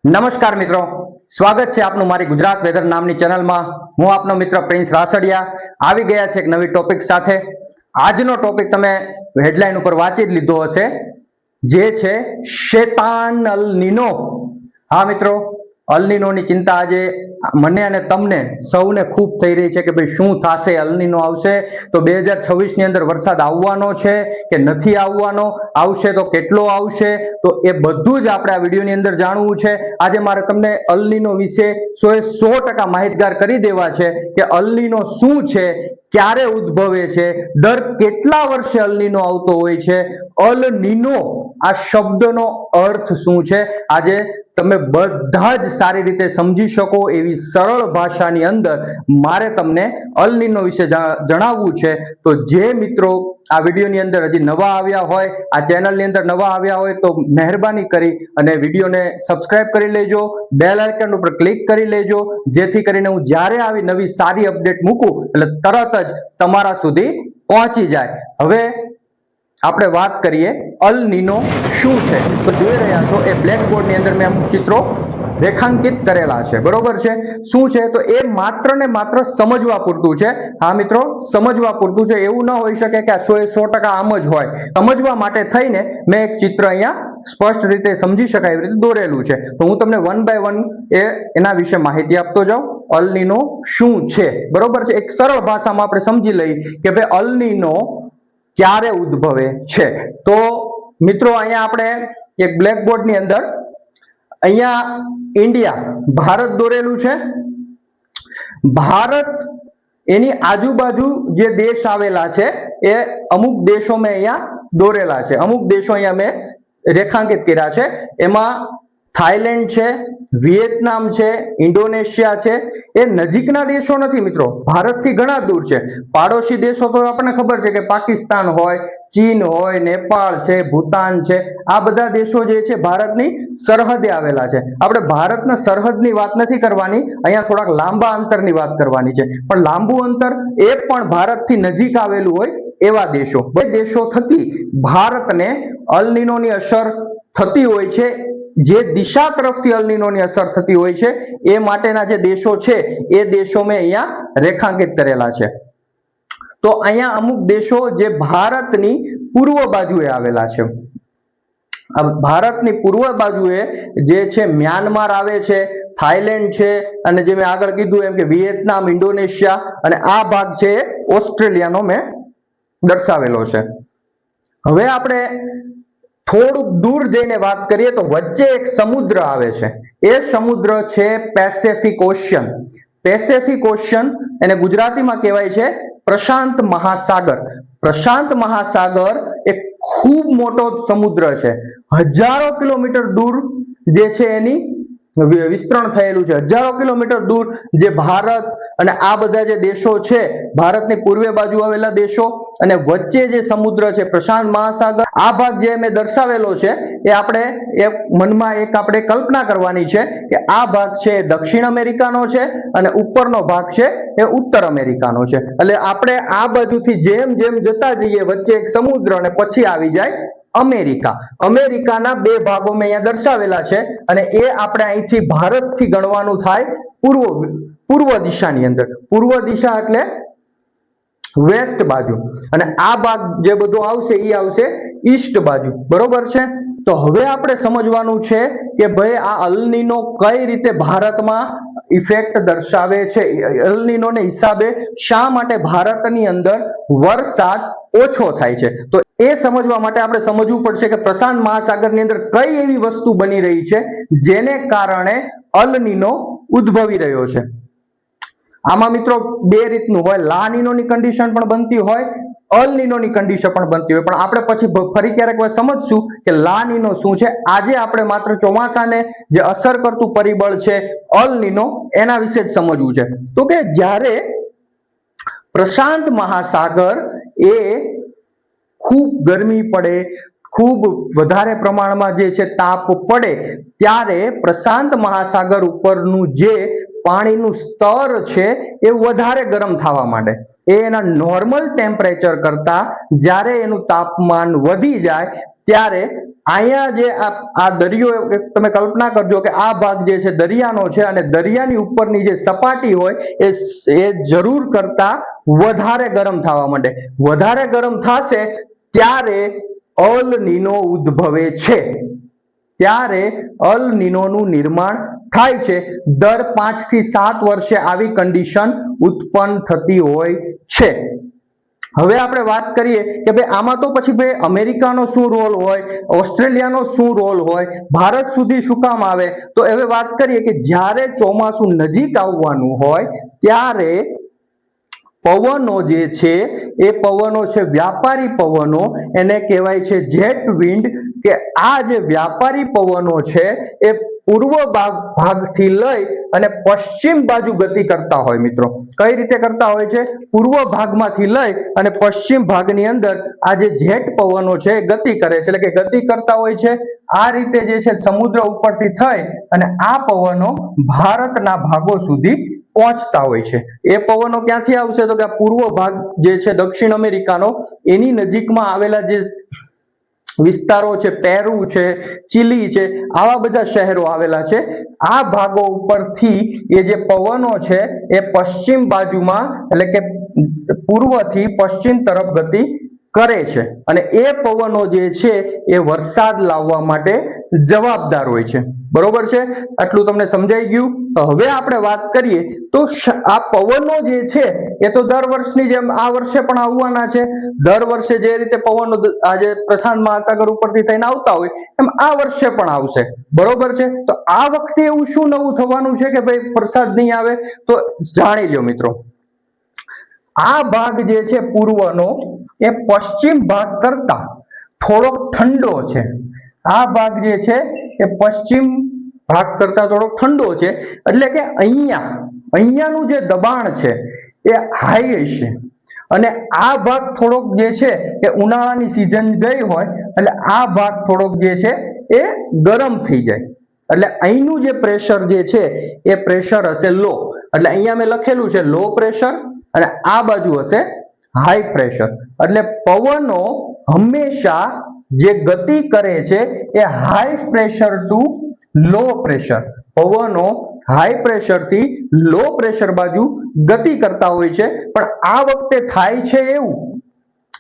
નમસ્કાર મિત્રો, સ્વાગત છે આપનું મારી ગુજરાત વેધર નામની ચેનલમાં। હું આપનો મિત્ર પ્રિન્સ રાસડિયા આવી ગયા છે એક નવી ટોપિક સાથે। આજનો ટોપિક તમે હેડલાઇન ઉપર વાંચી જ લીધો હશે, જે છે શેતાન અલ નીનો। હા મિત્રો, અલ નીનોની ચિંતા આજે મને અને તમને સૌને ખૂબ થઈ રહી છે કે ભાઈ શું થશે, અલ નીનો આવશે તો 2026 ની અંદર વરસાદ આવવાનો છે કે નથી આવવાનો, આવશે તો કેટલો આવશે, તો એ બધું જ આપણે આ વિડીયોની અંદર જાણવું છે। આજે મારે તમને અલ નીનો વિશે 100% માહિતગાર કરી દેવા છે કે અલ નીનો શું છે, ક્યારે ઉદ્ભવે છે, દર કેટલા વર્ષે અલ નીનો આવતો હોય છે, અલ નીનો આ શબ્દનો અર્થ શું છે, આજે તમે બધા જ સારી રીતે સમજી શકો એવી સરળ ભાષાની અંદર મારે તમને અલ નીનો વિશે જણાવવું છે। તો જે મિત્રો આ વિડીયોની અંદર હજી નવા આવ્યા હોય, આ ચેનલની અંદર નવા આવ્યા હોય, તો મહેરબાની કરી અને વિડીયોને સબસ્ક્રાઇબ કરી લેજો, બેલ આઇકન ઉપર ક્લિક કરી લેજો, જેથી કરીને હું જ્યારે આવી નવી સારી અપડેટ મૂકું એટલે તરત જ તમારા સુધી પહોંચી જાય। હવે આપણે વાત કરીએ અલ નીનો શું છે। તો જોઈ રહ્યા છો એ બ્લેકબોર્ડ ની અંદર મેં અમુક ચિત્રો રેખાંકિત કરેલા છે, બરોબર છે। શું છે તો એ માત્ર ને માત્ર સમજવા પૂરતું છે। હા મિત્રો, સમજવા પૂરતું છે, એવું ન હોઈ શકે કે આ 100% આમ જ હોય। સમજવા માટે થઈને મેં એક ચિત્ર અહીંયા સ્પષ્ટ રીતે સમજી શકાય એવી રીતે દોરેલું છે। તો હું તમને વન બાય વન એના વિશે માહિતી આપતો જાઉં। અલ નીનો શું છે, બરોબર છે, એક સરળ ભાષામાં આપણે સમજી લઈએ કે ભાઈ અલ નીનો ક્યારે ઉદ્ભવે છે। તો મિત્રો અહીંયા આપણે એક બ્લેકબોર્ડ ની અંદર અહીંયા ઇન્ડિયા ભારત દોરેલું છે। ભારત એની આજુબાજુ જે દેશ આવેલા છે એ અમુક દેશો મેં અહીંયા દોરેલા છે, અમુક દેશો અહીંયા મેં રેખાંકિત કર્યા છે। એમાં થાઈલેન્ડ છે, વિયેતનામ છે, ઇન્ડોનેશિયા છે। એ નજીકના દેશો નથી મિત્રો, ભારતથી ઘણા દૂર છે। પાડોશી દેશો તો આપણને ખબર છે કે પાકિસ્તાન હોય, ચીન હોય, નેપાળ છે, ભૂતાન છે, આ બધા દેશો જે છે ભારતની સરહદે આવેલા છે। આપણે ભારતના સરહદની વાત નથી કરવાની, અહીંયા થોડાક લાંબા અંતરની વાત કરવાની છે, પણ લાંબુ અંતર એ પણ ભારતથી નજીક આવેલું હોય એવા દેશો, બે દેશો થકી ભારતને અલ નીનોની અસર થતી હોય છે। જે દિશા તરફથી અલ નીનોની અસર થતી હોય છે એ માટેના જે દેશો છે એ દેશો મેં અહીંયા રેખાંકિત કરેલા છે। તો અહીંયા અમુક દેશો જે ભારતની પૂર્વ બાજુએ આવેલા છે। ભારતની પૂર્વ બાજુએ જે છે મ્યાનમાર આવે છે, થાઈલેન્ડ છે, અને જે મેં આગળ કીધું એમ કે વિયેતનામ, ઇન્ડોનેશિયા, અને આ ભાગ છે ઓસ્ટ્રેલિયાનો મેં દર્શાવેલો છે। હવે આપણે થોડુંક દૂર જઈને વાત કરીએ તો વચ્ચે એક સમુદ્ર આવે છે, એ સમુદ્ર છે પેસેફિક ઓશિયન। પેસેફિક ઓશિયન એને ગુજરાતીમાં કહેવાય છે પ્રશાંત મહાસાગર। પ્રશાંત મહાસાગર એક ખૂબ મોટો સમુદ્ર છે, હજારો કિલોમીટર દૂર જે છે એની વિસ્તરણ થયેલું છે, હજારો કિલોમીટર દૂર જે ભારત અને આ બધા જે દેશો છે, ભારતની પૂર્વે બાજુ આવેલા દેશો, અને વચ્ચે જે સમુદ્ર છે પ્રશાંત મહાસાગર, આ ભાગ જે મેં દર્શાવેલો છે એ આપણે મનમાં એક આપણે કલ્પના કરવાની છે કે આ ભાગ છે દક્ષિણ અમેરિકાનો છે અને ઉપરનો ભાગ છે એ ઉત્તર અમેરિકાનો છે। એટલે આપણે આ બાજુથી જેમ જેમ જતા જઈએ વચ્ચે એક સમુદ્ર અને પછી આવી જાય અમેરિકા। અમેરિકાના બે ભાગો મેં અહીંયા દર્શાવેલા છે, અને એ આપણે અહીંથી ભારતથી ગણવાનું થાય પૂર્વ દિશાની અંદર। પૂર્વ દિશા એટલે વેસ્ટ બાજુ, અને આ ભાગ જે બધો આવશે એ આવશે ઈસ્ટ બાજુ, બરોબર છે। તો હવે આપણે સમજવાનું છે કે ભાઈ આ અલ નીનો કઈ રીતે ભારતમાં ઇફેક્ટ દર્શાવે છે, અલ નીનોને હિસાબે શા માટે ભારતની અંદર વરસાદ ઓછો થાય છે। તો એ સમજવા માટે આપણે સમજવું પડશે કે પ્રશાંત મહાસાગરની અંદર કઈ એવી વસ્તુ બની રહી છે જેને કારણે અલ નીનો ઉદ્ભવી રહ્યો છે। આમાં મિત્રો બે રીતનું હોય, લા નીનોની કન્ડિશન પણ બનતી હોય, અલ નીનોની કન્ડિશન પણ બનતી હોય, પણ આપણે પછી ફરી ક્યારેક સમજશું કે લા નીનો શું છે। આજે આપણે માત્ર ચોમાસાને જે અસર કરતું પરિબળ છે અલ નીનો એના વિશે જ સમજવું છે। તો કે જ્યારે પ્રશાંત મહાસાગર એ ખૂબ ગરમી પડે, ખૂબ વધારે પ્રમાણમાં જે છે તાપ પડે, ત્યારે પ્રશાંત મહાસાગર ઉપરનું જે પાણીનું સ્તર છે એ વધારે ગરમ થવા માંડે। એ એના નોર્મલ ટેમ્પરેચર કરતા જ્યારે એનું તાપમાન વધી જાય ત્યારે અહીંયા જે આ દરિયો, તમે કલ્પના કરજો કે આ ભાગ જે છે દરિયાનો છે અને દરિયાની ઉપરની જે સપાટી હોય એ જરૂર કરતા વધારે ગરમ થવા માંડે. વધારે ગરમ થશે ત્યારે અલ નીનો ઉદ્ભવે છે. ત્યારે અલ નીનોનું નિર્માણ થાય છે. દર 5 થી 7 વર્ષે આવી કન્ડિશન ઉત્પન્ન થતી હોય છે. હવે આપણે વાત કરીએ કે ભાઈ આમાં તો પછી ભાઈ અમેરિકાનો શું રોલ હોય, ઓસ્ટ્રેલિયાનો શું રોલ હોય, ભારત સુધી શું કામ આવે? તો હવે વાત કરીએ કે જ્યારે ચોમાસું નજીક આવવાનું હોય ત્યારે પવનો જે છે એ પવનો છે વ્યાપારી પવનો, એને કહેવાય છે જેટ વિન્ડ. કે આ જે વ્યાપારી પવનો છે એ પૂર્વ ભાગથી લઈ અને પશ્ચિમ બાજુ ગતિ કરતા હોય. મિત્રો કઈ રીતે કરતા હોય છે? પૂર્વ ભાગમાંથી લઈ અને પશ્ચિમ ભાગની અંદર આ જે જેટ પવનો છે એ ગતિ કરે છે, એટલે કે ગતિ કરતા હોય છે. આ રીતે જે છે સમુદ્ર ઉપરથી થઈ અને આ પવનો ભારતના ભાગો સુધી પહોંચતા હોય છે. એ પવનો ક્યાંથી આવશે? તો કે પૂર્વ ભાગ જે છે દક્ષિણ અમેરિકાનો, એની નજીકમાં આવેલા જે વિસ્તારો છે, પેરુ છે, ચીલી છે, આવા બધા શહેરો આવેલા છે. આ ભાગો ઉપરથી એ જે પવનો છે એ પશ્ચિમ બાજુમાં, એટલે કે પૂર્વથી પશ્ચિમ તરફ ગતિ કરે છે અને એ પવનો જે છે એ વરસાદ લાવવા માટે જવાબદાર હોય છે. બરોબર છે? આટલું તમને સમજાઈ ગયું? હવે આપણે વાત કરીએ તો આ પવનો જે છે એ તો દર વર્ષની જેમ આ વર્ષે પણ આવવાના છે. દર વર્ષે જે રીતે પવનો આજે પ્રશાંત મહાસાગર ઉપરથી થઈને આવતા હોય એમ આ વર્ષે પણ આવશે. બરોબર છે? તો આ વખતે એવું શું નવું થવાનું છે કે ભાઈ વરસાદ નહીં આવે? તો જાણી લો મિત્રો. આ ભાગ જે છે પૂર્વનો એ પશ્ચિમ ભાગ કરતા થોડોક ઠંડો છે. આ ભાગ જે છે એ પશ્ચિમ ભાગ કરતા થોડોક ઠંડો છે, એટલે કે અહીંયાનું જે દબાણ છે એ હાઈ હશે અને આ ભાગ થોડોક જે છે એ ઉનાળાની સિઝન ગઈ હોય એટલે આ ભાગ થોડોક જે છે એ ગરમ થઈ જાય. એટલે અહીંનું જે પ્રેશર જે છે એ પ્રેશર હશે લો. એટલે અહીંયા મેં લખેલું છે લો પ્રેશર અને આ બાજુ હશે હાઈ પ્રેશર. એટલે પવનો હંમેશા જે ગતિ કરે છે એ high pressure to low pressure, પવનો હાઈ પ્રેશર થી લો પ્રેશર બાજુ ગતિ કરતા હોય છે. પણ આ વખતે થાય છે એવું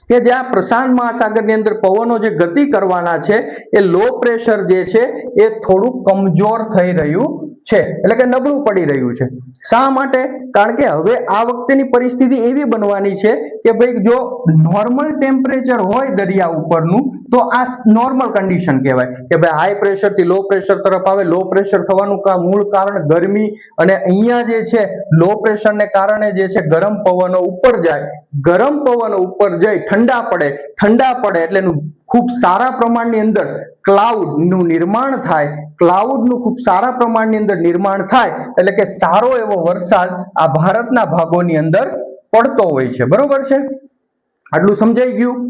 કે જ્યાં પ્રશાંત મહાસાગરની અંદર પવનો જે ગતિ કરવાના છે એ લો પ્રેશર જે છે એ થોડું કમજોર થઈ રહ્યું છે, એટલે કે નબળું પડી રહ્યું છે. શા માટે? કારણ કે હવે આ વખતેની પરિસ્થિતિ એવી બનવાની છે કે ભાઈ જો નોર્મલ ટેમ્પરેચર હોય દરિયા ઉપરનું તો આ નોર્મલ કન્ડિશન કહેવાય કે ભાઈ હાઈ પ્રેશર થી લો પ્રેશર તરફ આવે. લો પ્રેશર થવાનું મૂળ કારણ ગરમી, અને અહીંયા જે છે લો પ્રેશરને કારણે જે છે ગરમ પવનો ઉપર જાય. ગરમ પવનો ઉપર જઈ ઠંડા પડે એટલે ખૂબ સારા પ્રમાણની અંદર ક્લાઉડનું નિર્માણ થાય. ક્લાઉડનું ખૂબ સારા પ્રમાણની અંદર નિર્માણ થાય એટલે કે સારો એવો વરસાદ આ ભારતના ભાગોની અંદર પડતો હોય છે. બરોબર છે? આટલું સમજાઈ ગયું?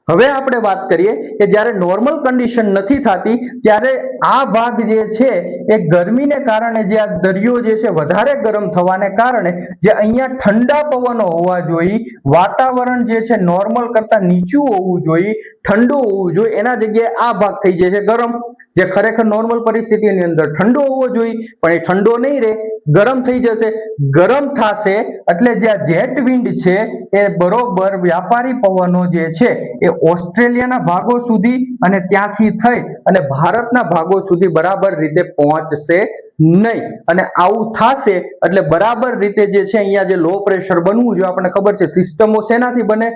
હવે આપણે વાત કરીએ કે જ્યારે નોર્મલ કન્ડિશન નથી થતી ત્યારે આ ભાગ જે છે એ ગરમીને કારણે જે આ દરિયો જે છે વધારે ગરમ થવાને કારણે જે અહીંયા ઠંડા પવનો હોવા જોઈએ, વાતાવરણ જે છે નોર્મલ કરતા નીચું હોવું જોઈએ, ઠંડુ હોવું જોઈએ, એના જગ્યાએ આ ભાગ થઈ જાય છે ગરમ. જે ખરેખર નોર્મલ પરિસ્થિતિની અંદર ઠંડો હોવો જોઈએ પણ એ ઠંડો નહીં રહે, ગરમ થઈ જશે. ગરમ થશે એટલે જે આ જેટ વિન્ડ છે એ બરોબર વ્યાપારી પવનો જે છે એ ઓસ્ટ્રેલિયાના ભાગો સુધી અને ત્યાંથી થઈ અને ભારતના ભાગો સુધી બરાબર રીતે પહોંચશે નહીં. અને આવું થશે એટલે બરાબર રીતે જે છે અહીંયા જે લો પ્રેશર બનવું જોઈએ, આપણને ખબર છે સિસ્ટમો શેનાથી બને?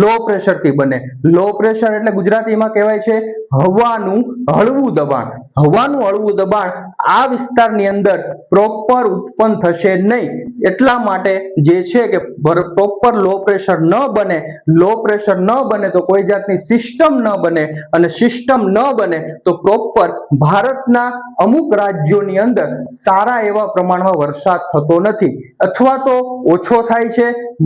લો પ્રેશરથી બને. લો પ્રેશર એટલે ગુજરાતીમાં કહેવાય છે હવાનું હળવું દબાણ. હવાનું હળવું દબાણ આ વિસ્તારની અંદર પ્રોપર ઉત્પન્ન થશે નહીં. એટલા માટે જે છે કે પ્રોપર લો પ્રેશર ન બને. લો પ્રેશર ન બને તો કોઈ જાતની સિસ્ટમ ન બને, અને સિસ્ટમ ન બને તો પ્રોપર ભારતના અમુક રાજ્યોની અંદર સારા એવા પ્રમાણમાં વરસાદ થતો નથી, અથવા તો ઓછો થાય છે,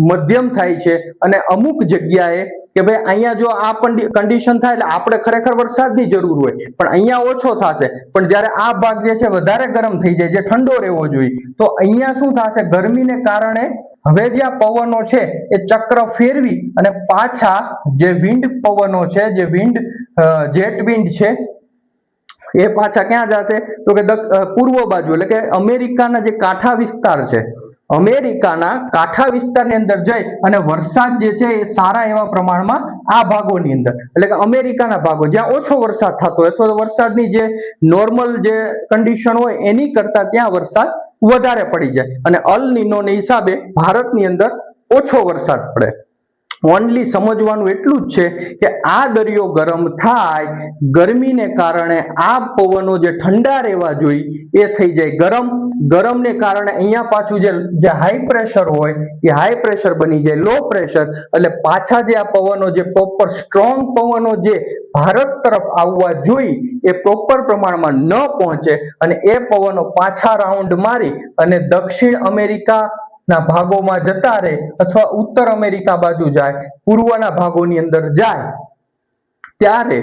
મધ્યમ થાય છે. અને અમુક જગ્યાએ કે ભાઈ અહીંયા જો આ કન્ડિશન થાય એટલે આપણે ખરેખર વરસાદની જરૂર હોય પણ અહીંયા ઓછો થશે, પણ જ્યારે આ ભાગ જે છે છે વધારે ગરમ થઈ જાય, જે ઠંડો રહેવો જોઈએ. તો અહીંયા શું થશે, ગરમીને કારણે હવે જે આ પવનો છે એ ચક્ર ફેરવી અને પાછા જે વિન્ડ પવનો છે, જે વિન્ડ જેટ વિન્ડ છે એ પાછા ક્યાં જશે, તો કે પૂર્વ બાજુ, એટલે કે અમેરિકાના જે કાંઠા વિસ્તાર છે, અમેરિકાના કાંઠા વિસ્તારની અંદર જઈ અને વરસાદ જે છે એ સારા એવા પ્રમાણમાં આ ભાગોની અંદર, એટલે કે અમેરિકાના ભાગો જ્યાં ઓછો વરસાદ થતો હોય અથવા વરસાદની જે નોર્મલ જે કન્ડિશન હોય એની કરતા ત્યાં વરસાદ વધારે પડી જાય અને અલ નીનોને હિસાબે ભારતની અંદર ઓછો વરસાદ પડે. ઓનલી સમજવાનું એટલું જ છે કે આ દરિયો ગરમ થાય, ગરમીને કારણે આ પવનો જે ઠંડા રહેવા જોઈએ એ થઈ જાય ગરમ, ગરમને કારણે અહીંયા પાછું જે હાઈ પ્રેશર હોય એ હાઈ પ્રેશર બની જાય લો પ્રેશર, એટલે પાછા જે આ પવનો જે પ્રોપર સ્ટ્રોંગ પવનો જે ભારત તરફ આવવા જોઈએ એ પ્રોપર પ્રમાણમાં ન પહોંચે અને એ પવનો પાછા રાઉન્ડ મારી અને દક્ષિણ અમેરિકા ના ભાગોમાં જતા રહે અથવા ઉત્તર અમેરિકા બાજુ જાય, પૂર્વના ભાગોની અંદર જાય, ત્યારે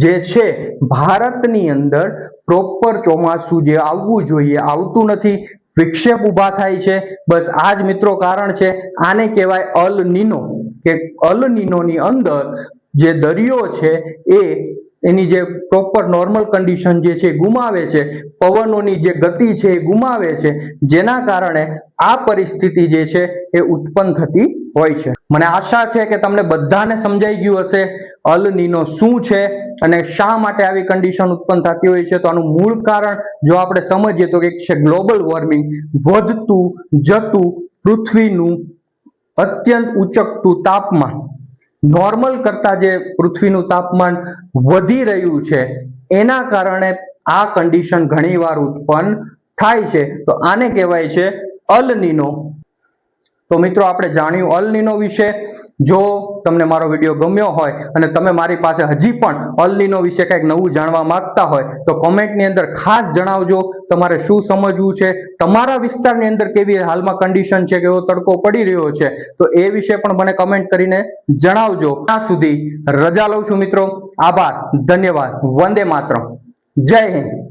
જે છે ભારતની અંદર પ્રોપર ચોમાસું જે આવવું જોઈએ આવતું નથી, વિક્ષેપ ઉભા થાય છે. બસ આ જ મિત્રો કારણ છે. આને કહેવાય અલ નીનો, કે અલ નીનોની અંદર જે દરિયો છે એ એની જે પ્રોપર નોર્મલ કન્ડિશન જે છે ગુમાવે છે, પવનોની જે ગતિ છે એ ગુમાવે છે, જેના કારણે આ પરિસ્થિતિ જે છે એ ઉત્પન્ન થતી હોય છે. મને આશા છે કે તમને બધાને સમજાઈ ગયું હશે અલ નીનો શું છે અને શા માટે આવી કન્ડિશન ઉત્પન્ન થતી હોય છે. તો આનું મૂળ કારણ જો આપણે સમજીએ તો એક છે ગ્લોબલ વોર્મિંગ, વધતું જતું પૃથ્વીનું અત્યંત ઉચકતું તાપમાન, નોર્મલ કરતા જે પૃથ્વીનું તાપમાન વધી રહ્યું છે એના કારણે આ કન્ડિશન ઘણીવાર ઉત્પન્ન થાય છે. તો આને કહેવાય છે અલ નીનો. તો મિત્રો આપણે જાણ્યું અલ નીનો વિશે. જો તમને મારો વિડીયો ગમ્યો હોય અને તમે મારી પાસે હજી પણ અલ નીનો વિશે કંઈક નવું જાણવા માંગતા હોય તો કોમેન્ટની અંદર ખાસ જણાવજો તમારે શું સમજવું છે, તમારા વિસ્તારની અંદર કેવી હાલમાં કન્ડિશન છે, કેવો તડકો પડી રહ્યો છે, તો એ વિશે પણ મને કમેન્ટ કરીને જણાવજો. ત્યાં સુધી રજા લઉં છું મિત્રો. આભાર, ધન્યવાદ, વંદે માતરમ, જય હિન્દ.